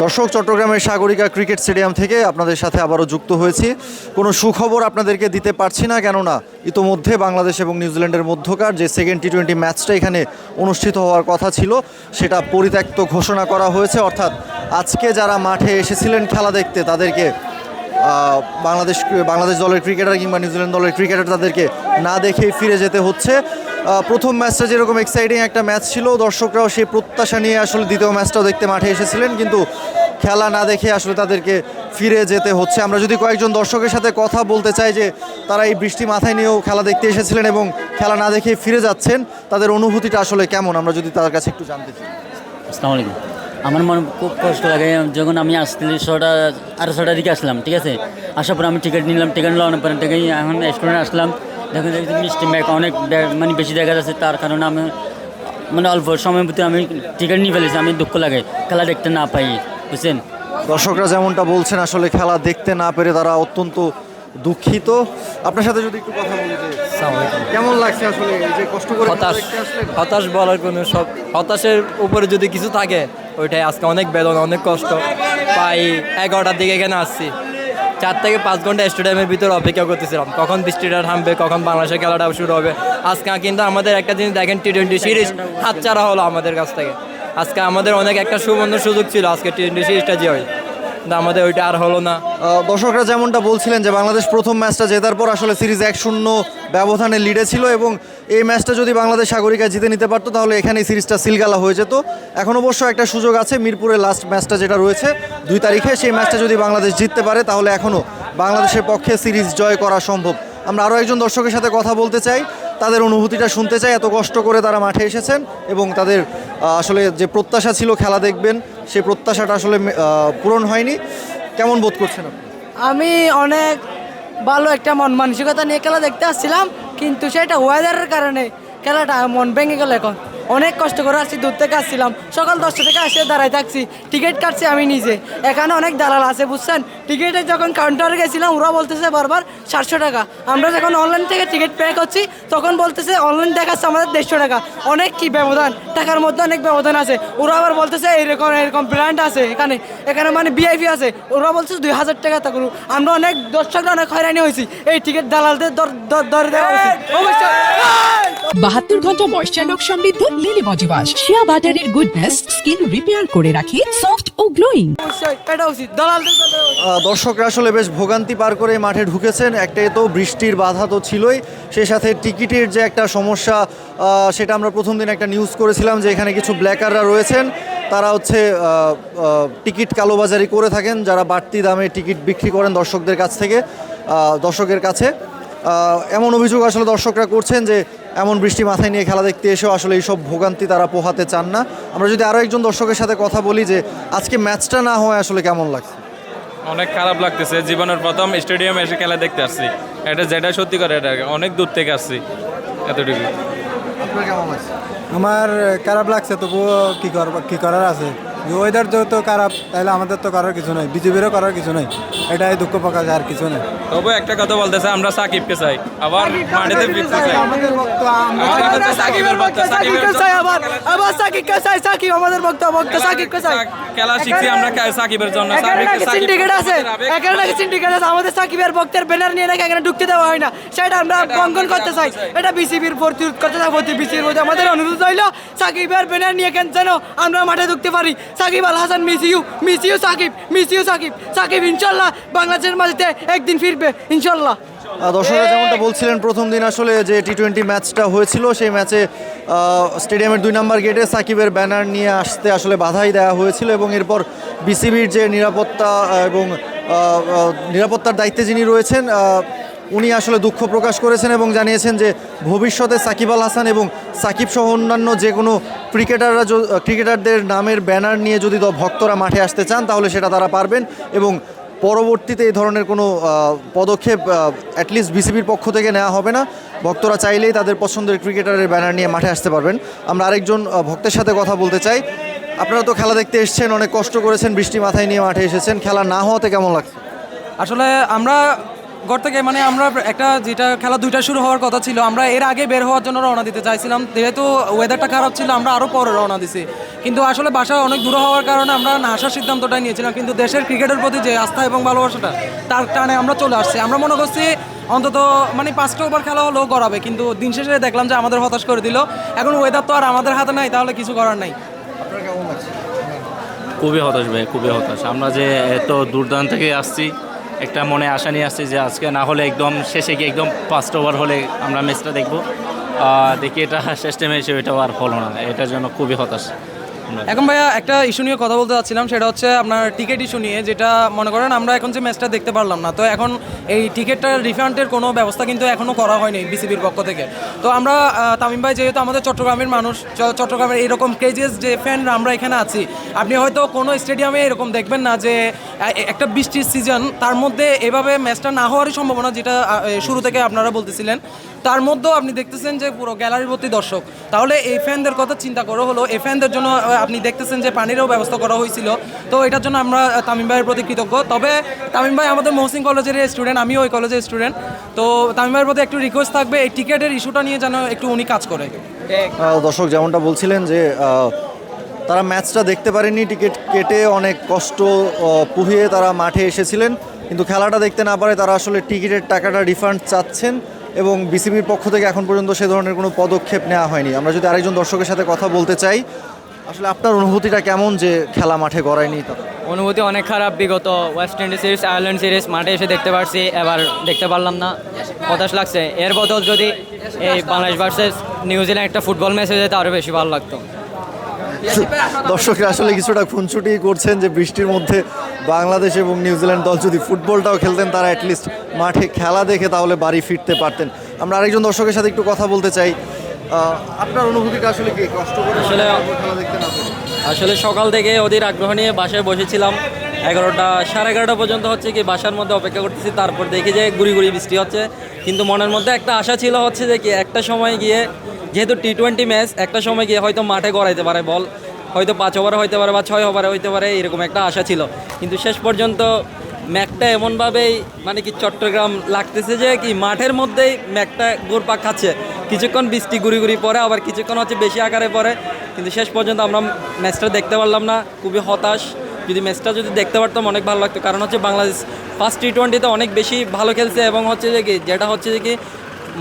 দর্শক, চট্টগ্রামের Sagarika cricket stadium থেকে আপনাদের সাথে আবারও যুক্ত হয়েছি। কোনো সুখবর আপনাদেরকে দিতে পারছি না, কেননা ইতোমধ্যে বাংলাদেশ এবং নিউজিল্যান্ডের মধ্যকার যে সেকেন্ড টি-20 ম্যাচটা এখানে অনুষ্ঠিত হওয়ার কথা ছিল সেটা পরিত্যক্ত ঘোষণা করা হয়েছে। অর্থাৎ আজকে যারা মাঠে এসেছিলেন খেলা দেখতে তাদেরকে বাংলাদেশ দলের ক্রিকেটার কিংবা নিউজিল্যান্ড দলের ক্রিকেটার তাদেরকে না দেখেই ফিরে যেতে হচ্ছে। প্রথম ম্যাচটা যেরকম এক্সাইটিং একটা ম্যাচ ছিল, দর্শকরাও সেই প্রত্যাশা নিয়ে আসলে দ্বিতীয় ম্যাচটাও দেখতে মাঠে এসেছিলেন, কিন্তু খেলা না দেখে আসলে তাদেরকে ফিরে যেতে হচ্ছে। আমরা যদি কয়েকজন দর্শকের সাথে কথা বলতে চাই যে তারা এই বৃষ্টি মাথায় নিয়েও খেলা দেখতে এসেছিলেন এবং খেলা না দেখে ফিরে যাচ্ছেন, তাদের অনুভূতিটা আসলে কেমন আমরা যদি তাদের কাছে একটু জানতে চাই। আসসালামু আলাইকুম। আমার মনে খুব কষ্ট লাগে যখন আমি আসলে 6টার দিকে আসলাম, ঠিক আছে। আসার পরে আমি টিকিট নিলাম, টিকিট নেওয়ার পরে থেকে এখন রেস্টুরেন্টে আসলাম, দেখুন দেখছি মিষ্টি ম্যাক অনেক মানে বেশি দেখা যাচ্ছে, তার কারণে আমি মানে অল্প সময়ের প্রতি আমি টিকিট নিয়ে ফেলেছি। আমি দুঃখ লাগে খেলা দেখতে না পাই, বুঝছেন। দর্শকরা যেমনটা বলছেন আসলে খেলা দেখতে না পেরে তারা অত্যন্ত দুঃখিত। আপনার সাথে যদি একটু কথা বলি যে কেমন লাগছে আসলে এই যে কষ্ট করে খেলা দেখতে আসলেন? হতাশ বলার কোনো সব হতাশের উপরে যদি কিছু থাকে ওইটাই আজকে অনেক বেদনা, অনেক কষ্ট পাই। 11টার দিকে এখানে আসছি, 4 থেকে 5 ঘন্টা স্টেডিয়ামের ভিতরে অপেক্ষা করতেছিলাম কখন বৃষ্টিটা থামবে, কখন বাংলাদেশের খেলাটা শুরু হবে। আজকে কিন্তু আমাদের একটা জিনিস দেখেন, টি-20 সিরিজ হাতছাড়া হলো আমাদের কাছ থেকে। আজকে আমাদের অনেক একটা সুবর্ণ সুযোগ ছিল আজকে টি-20 সিরিজটা যে হয়, কিন্তু আমাদের ওইটা আর হলো না। দর্শকরা যেমনটা বলছিলেন যে বাংলাদেশ প্রথম ম্যাচটা জেতার পর আসলে সিরিজ 1-0 ব্যবধানে লিডে ছিল এবং এই ম্যাচটা যদি বাংলাদেশ সাগরিকা জিতে নিতে পারতো তাহলে এখানেই সিরিজটা সিলগালা হয়ে যেত। এখন অবশ্য একটা সুযোগ আছে, মিরপুরের লাস্ট ম্যাচটা যেটা রয়েছে 2 তারিখে, সেই ম্যাচটা যদি বাংলাদেশ জিততে পারে তাহলে এখনও বাংলাদেশের পক্ষে সিরিজ জয় করা সম্ভব। আমরা আরও একজন দর্শকের সাথে কথা বলতে চাই, তাদের অনুভূতিটা শুনতে চাই। এত কষ্ট করে তারা মাঠে এসেছেন এবং তাদের আসলে যে প্রত্যাশা ছিল খেলা দেখবেন, সেই প্রত্যাশাটা আসলে পূরণ হয়নি। কেমন বোধ করছেন আপনি? আমি অনেক ভালো একটা মন মানসিকতা নিয়ে খেলা দেখতে আসছিলাম, কিন্তু সেটা ওয়েদারের কারণে খেলাটা মন ভেঙে গেল। এখন অনেক কষ্ট করে আসছি, দূর থেকে আসছিলাম, সকাল 10টা থেকে আসে দাঁড়ায় থাকছি, টিকিট কাটছি আমি নিজে। এখানে অনেক দালাল আছে, বুঝছেন। টিকিটে যখন কাউন্টারে গেছিলাম ওরা বলতেছে বারবার 700 টাকা। আমরা যখন অনলাইন থেকে টিকিট পে করছি তখন বলতেছে অনলাইন দেখাচ্ছে আমাদের 150 টাকা। অনেক কি ব্যবধান, টাকার মধ্যে অনেক ব্যবধান আছে। ওরা আবার বলতেছে এরকম ব্র্যান্ড আছে এখানে মানে VIP আছে, ওরা বলছে 2000 টাকা তা করু। আমরা অনেক দর্শকরা অনেক হয়রানি হয়েছি, এই টিকিট দালালদের দর দেওয়া উচিত অবশ্যই। 72 ঘন্টা ময়েশ্চার লক সমৃদ্ধ লিলি বডি ওয়াশ, শিয়া বাটারের গুডনেস স্কিন রিপেয়ার করে রাখে সফট ও গ্লোয়িং। অবশ্যই এটা উচিত, দালালদের দর্শকরা আসলে বেশ ভোগান্তি পার করে মাঠে ঢুকেছেন। একটাই তো বৃষ্টির বাধা তো ছিলই, সেই সাথে টিকিটের যে একটা সমস্যা, সেটা আমরা প্রথম দিন একটা নিউজ করেছিলাম যে এখানে কিছু ব্ল্যাকাররা রয়েছেন, তারা হচ্ছে টিকিট কালোবাজারি করে থাকেন, যারা বাড়তি দামে টিকিট বিক্রি করেন দর্শকের কাছে। এমন অভিযোগ আসলে দর্শকরা করছেন যে এমন বৃষ্টি মাথায় নিয়ে খেলা দেখতে এসেও আসলে এইসব ভোগান্তি তারা পোহাতে চান না। আমরা যদি আরও একজন দর্শকের সাথে কথা বলি যে আজকে ম্যাচটা না হয় আসলে কেমন লাগছে? অনেক খারাপ লাগতেছে, জীবনের প্রথম স্টেডিয়ামে এসে খেলা দেখতে আসছি, এটা যেটা সত্যি করে, এটা অনেক দূর থেকে আসছি, এতটুকু। আপনার কেমন লাগছে? আমার খারাপ লাগছে, তবুও কি করার আছে। ওয়েদার যেহেতু খারাপ, তাহলে আমাদের তো করার কিছু নাই, বিজেপিরও করার কিছু নাই, এটাই দুঃখ প্রকাশ, আর কিছু নেই। তবু একটা কথা বলতেছে, আমরা সাকিবকে চাই, আবার মাঠেতে ফিরতে চাই। আমাদের বক্তব্য সাকিবের ভক্ত, সাকিব আমাদের বক্তব্য, সাকিবকে চাই। খেলা শিখছি আমরা সাকিবের জন্য। সিন্ডিকেট আছে, এখানে নাকি সিন্ডিকেট আছে, আমাদের সাকিবের ভক্তের ব্যানার নিয়ে নাকি এখানে ঢুকতে দেওয়া হয় না, সেটা আমরা বঙ্কন করতে চাই। এটা বিসিবির প্রতিরোধ করতে চাই, বিসিবির প্রতি আমাদের অনুরোধ হইল সাকিবের ব্যানার নিয়ে যেন আমরা মাঠে ঢুকতে পারি। সাকিব আল হাসান, মিস ইউ সাকিব ইনশাল্লাহ বাংলাদেশের মাঝে একদিন ফিরবে ইনশাল্লাহ। দর্শকরা যেমনটা বলছিলেন, প্রথম দিন আসলে যে টি-20 ম্যাচটা হয়েছিল সেই ম্যাচে স্টেডিয়ামের 2 নম্বর গেটে সাকিবের ব্যানার নিয়ে আসতে আসলে বাধাই দেওয়া হয়েছিল এবং এরপর বিসিবির যে নিরাপত্তা এবং নিরাপত্তার দায়িত্বে যিনি রয়েছেন উনি আসলে দুঃখ প্রকাশ করেছেন এবং জানিয়েছেন যে ভবিষ্যতে সাকিব আল হাসান এবং সাকিব সহ অন্যান্য যে কোনো ক্রিকেটারদের নামের ব্যানার নিয়ে যদি ভক্তরা মাঠে আসতে চান তাহলে সেটা তারা পারবেন এবং পরবর্তীতে এই ধরনের কোনো পদক্ষেপ অ্যাটলিস্ট বিসিবির পক্ষ থেকে নেওয়া হবে না। ভক্তরা চাইলেই তাদের পছন্দের ক্রিকেটারের ব্যানার নিয়ে মাঠে আসতে পারবেন। আমরা আরেকজন ভক্তের সাথে কথা বলতে চাই। আপনারা তো খেলা দেখতে এসেছেন, অনেক কষ্ট করেছেন, বৃষ্টি মাথায় নিয়ে মাঠে এসেছেন, খেলা না হওয়াতে কেমন লাগছে? আসলে আমরা ঘর থেকে মানে আমরা একটা যেটা খেলা 2টা শুরু হওয়ার কথা ছিল, আমরা এর আগে বের হওয়ার জন্য রওনা দিতে চাইছিলাম, যেহেতু ওয়েদারটা খারাপ ছিল আমরা আরও পরে রওনা দিছি। কিন্তু আসলে বাসা অনেক দূরে হওয়ার কারণে আমরা না আসার সিদ্ধান্তটাই নিয়েছিলাম, কিন্তু দেশের ক্রিকেটের প্রতি যে আস্থা এবং ভালোবাসাটা তার টানে আমরা চলে আসছি। আমরা মনে করছি অন্তত মানে 5টা ওভার খেলা হলেও গড়াবে, কিন্তু দিন শেষে দেখলাম যে আমাদের হতাশ করে দিল। এখন ওয়েদার তো আর আমাদের হাতে নাই, তাহলে কিছু করার নাই। খুবই হতাশ ভাই, খুবই হতাশ। আমরা যে এত দূরদান্ত থেকে আসছি, একটা মনে আশা নিয়ে আসছি যে আজকে না হলে একদম শেষে গিয়ে একদম 5টা ওভার হলে আমরা ম্যাচটা দেখবো। দেখি এটা শেষ টাইমে এসে ওইটাও আর হলো না, এটার জন্য খুবই হতাশ। এখন ভাইয়া একটা ইস্যু নিয়ে কথা বলতে চাচ্ছিলাম, সেটা হচ্ছে আপনার টিকিট ইস্যু নিয়ে, যেটা মনে করেন আমরা এখন যে ম্যাচটা দেখতে পারলাম না, তো এখন এই টিকিটটার রিফান্ডের কোনো ব্যবস্থা কিন্তু এখনও করা হয়নি বিসিবির পক্ষ থেকে। তো আমরা তামিম ভাই যেহেতু আমাদের চট্টগ্রামের মানুষ, চট্টগ্রামের এরকম ক্রেজিয়াস যে ফ্যানরা আমরা এখানে আছি, আপনি হয়তো কোনো স্টেডিয়ামে এরকম দেখবেন না যে একটা বৃষ্টির সিজন, তার মধ্যে এভাবে ম্যাচটা না হওয়ারই সম্ভাবনা, যেটা শুরু থেকে আপনারা বলতেছিলেন, তার মধ্যেও আপনি দেখতেছেন যে পুরো গ্যালারি ভর্তি দর্শক। তাহলে এই ফ্যানদের কথা চিন্তা করা হলো, এই ফ্যানদের জন্য আপনি দেখতেছেন যে পানিরও ব্যবস্থা করা হয়েছিল। তো এটার জন্য আমরা তামিম ভাইয়ের প্রতি কৃতজ্ঞ। তবে তামিম ভাই আমাদের মহসিন কলেজের স্টুডেন্ট, আমিও ওই কলেজের স্টুডেন্ট। তো তামিম ভাইয়ের প্রতি একটু রিকোয়েস্ট থাকবে এই টিকিটের ইস্যুটা নিয়ে যেন একটু উনি কাজ করে। দর্শক যেমনটা বলছিলেন যে তারা ম্যাচটা দেখতে পারেননি, টিকিট কেটে অনেক কষ্ট পুহিয়ে তারা মাঠে এসেছিলেন, কিন্তু খেলাটা দেখতে না পারে তারা আসলে টিকিটের টাকাটা রিফান্ড চাচ্ছেন এবং বিসিবির পক্ষ থেকে এখন পর্যন্ত সে ধরনের কোনো পদক্ষেপ নেওয়া হয়নি। আমরা যদি আরেকজন দর্শকের সাথে কথা বলতে চাই, আসলে আপনার অনুভূতিটা কেমন যে খেলা মাঠে গড়ায়নি? অনুভূতি অনেক খারাপ। বিগত West Indies series, Ireland series মাঠে এসে দেখতে পারছি, এবার দেখতে পারলাম না, হতাশ লাগছে। এর বদল যদি এই বাংলাদেশ ভার্সেস নিউজিল্যান্ড একটা ফুটবল ম্যাচ হয়ে যেত আরও বেশি ভালো লাগতো। দর্শকরা আসলে কিছুটা খুনছুটি করছেন যে বৃষ্টির মধ্যে বাংলাদেশ এবং নিউজিল্যান্ড দল যদি ফুটবলটাও খেলতেন, তারা অ্যাটলিস্ট মাঠে খেলা দেখে তাহলে বাড়ি ফিরতে পারতেন। আমরা আরেকজন দর্শকের সাথে একটু কথা বলতে চাই। আপনার অনুভূতিটা আসলে কি? কষ্ট করে আসলে খেলা দেখতে না পেরে? আসলে সকাল থেকে ওদের আগ্রহ নিয়ে বাসায় বসেছিলাম, 11টা সাড়ে 11টা পর্যন্ত হচ্ছে কি বাসার মধ্যে অপেক্ষা করতেছি। তারপর দেখি যে গুড়ি গুড়ি বৃষ্টি হচ্ছে, কিন্তু মনের মধ্যে একটা আশা ছিল হচ্ছে যে কি একটা সময় গিয়ে, যেহেতু টি20 ম্যাচ, একটা সময় গিয়ে হয়তো মাঠে গড়াইতে পারে বল, হয়তো 5 ওভার হইতে পারে বা 6 ওভারে হইতে পারে, এরকম একটা আশা ছিল। কিন্তু শেষ পর্যন্ত ম্যাচটা এমনভাবেই মানে কি চট্টগ্রাম লাগতেছে যে কি মাঠের মধ্যেই ম্যাচটা ঘুরপাক খাচ্ছে। কিছুক্ষণ বৃষ্টি গুড়ি গুড়ি পরে, আবার কিছুক্ষণ হচ্ছে বেশি আকারে পড়ে, কিন্তু শেষ পর্যন্ত আমরা ম্যাচটা দেখতে পারলাম না। খুবই হতাশ। যদি ম্যাচটা যদি দেখতে পারতাম অনেক ভালো লাগতো, কারণ হচ্ছে বাংলাদেশ ফার্স্ট টি20তে অনেক বেশি ভালো খেলছে এবং হচ্ছে যে কি যেটা হচ্ছে যে কি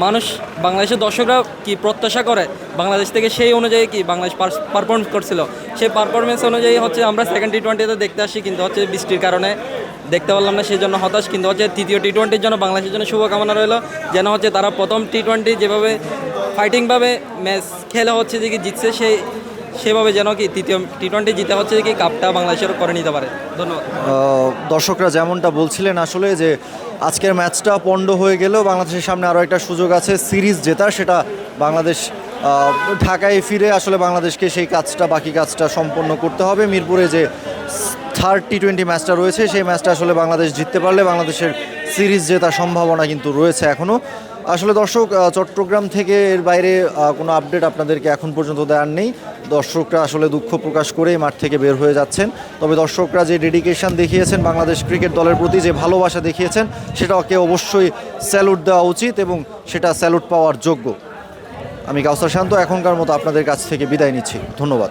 মানুষ, বাংলাদেশের দর্শকরা কি প্রত্যাশা করে বাংলাদেশ থেকে, সেই অনুযায়ী কি বাংলাদেশ পারফরমেন্স করছিল, সেই পারফরমেন্স অনুযায়ী হচ্ছে আমরা সেকেন্ড টি20তে দেখতে আসি, কিন্তু হচ্ছে বৃষ্টির কারণে দেখতে পারলাম না, সেই জন্য হতাশ। কিন্তু হচ্ছে তৃতীয় টি20র জন্য বাংলাদেশের জন্য শুভকামনা রইল, যেন হচ্ছে তারা প্রথম টি20 যেভাবে ফাইটিংভাবে ম্যাচ খেলে হচ্ছে যে কি জিতছে, সেভাবে যেন কি তৃতীয় টি20 জিতে হচ্ছে যে কি কাপটা বাংলাদেশের করে নিতে পারে। ধন্যবাদ। দর্শকরা যেমনটা বলছিলেন আসলে যে আজকের ম্যাচটা পণ্ড হয়ে গেলেও বাংলাদেশের সামনে আরও একটা সুযোগ আছে সিরিজ জেতার, সেটা বাংলাদেশ ঢাকায় ফিরে আসলে বাংলাদেশকে সেই কাজটা, বাকি কাজটা সম্পন্ন করতে হবে। মিরপুরে যে থার্ড টি20 ম্যাচটা রয়েছে, সেই ম্যাচটা আসলে বাংলাদেশ জিততে পারলে বাংলাদেশের সিরিজ জেতার সম্ভাবনা কিন্তু রয়েছে এখনও। আসলে দর্শক, চট্টগ্রাম থেকে এর বাইরে কোনো আপডেট আপনাদেরকে এখন পর্যন্ত দেওয়ার নেই। দর্শকরা আসলে দুঃখ প্রকাশ করেই মাঠ থেকে বের হয়ে যাচ্ছেন। তবে দর্শকরা যে ডেডিকেশন দেখিয়েছেন বাংলাদেশ ক্রিকেট দলের প্রতি, যে ভালোবাসা দেখিয়েছেন, সেটাকে অবশ্যই স্যালুট দেওয়া উচিত এবং সেটা স্যালুট পাওয়ার যোগ্য। আমি কাউসার শান্ত এখনকার মতো আপনাদের কাছ থেকে বিদায় নিচ্ছি। ধন্যবাদ।